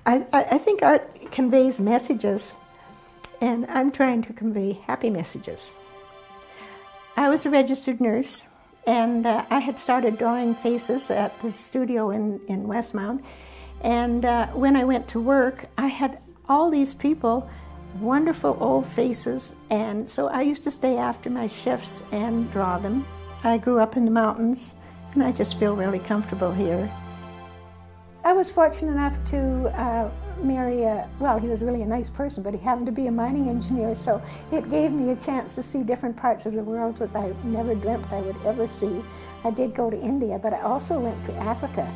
I think art conveys messages, and I'm trying to convey happy messages. I was a registered nurse, and I had started drawing faces at the studio in Westmount. And when I went to work, I had all these people, wonderful old faces, and so I used to stay after my shifts and draw them. I grew up in the mountains, and I just feel really comfortable here. I was fortunate enough to marry he was really a nice person, but he happened to be a mining engineer, so it gave me a chance to see different parts of the world which I never dreamt I would ever see. I did go to India, but I also went to Africa.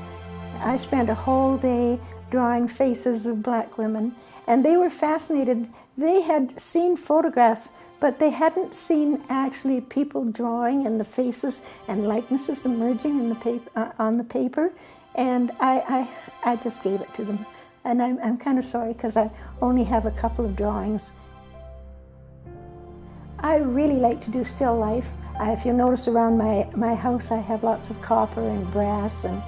I spent a whole day drawing faces of black women, and they were fascinated. They had seen photographs, but they hadn't seen actually people drawing and the faces and likenesses emerging in the paper, on the paper. And I just gave it to them. And I'm kind of sorry because I only have a couple of drawings. I really like to do still life. If you'll notice around my house, I have lots of copper and brass and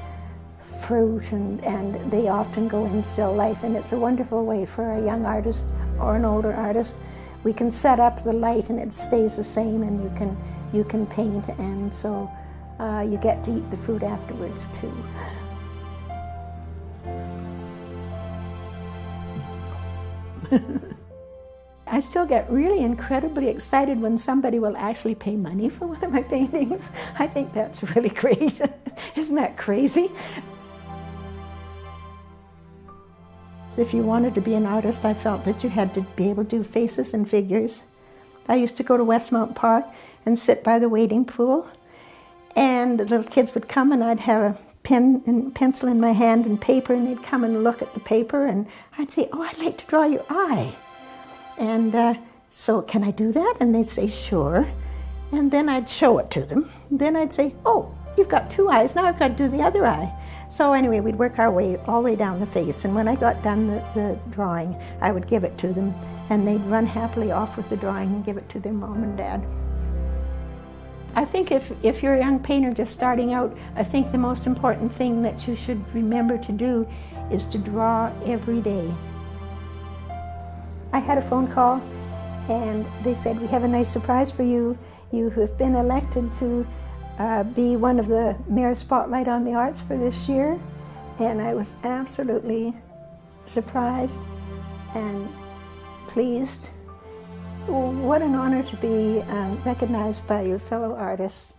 fruit, and they often go in still life. And it's a wonderful way for a young artist or an older artist. We can set up the light and it stays the same, and you can paint, and so you get to eat the fruit afterwards too. I still get really incredibly excited when somebody will actually pay money for one of my paintings. I think that's really great. Isn't that crazy? If you wanted to be an artist, I felt that you had to be able to do faces and figures. I used to go to Westmount Park and sit by the wading pool, and the little kids would come, and I'd have a pen and pencil in my hand and paper, and they'd come and look at the paper, and I'd say, "Oh, I'd like to draw your eye." And so, "Can I do that?" And they'd say, "Sure." And then I'd show it to them. Then I'd say, "Oh, you've got two eyes, now I've got to do the other eye." So anyway, we'd work our way all the way down the face, and when I got done the drawing, I would give it to them, and they'd run happily off with the drawing and give it to their mom and dad. I think if you're a young painter just starting out, I think the most important thing that you should remember to do is to draw every day. I had a phone call, and they said, "We have a nice surprise for you. You have been elected to be one of the Mayor's Spotlight on the Arts for this year." And I was absolutely surprised and pleased. What an honor to be recognized by your fellow artists.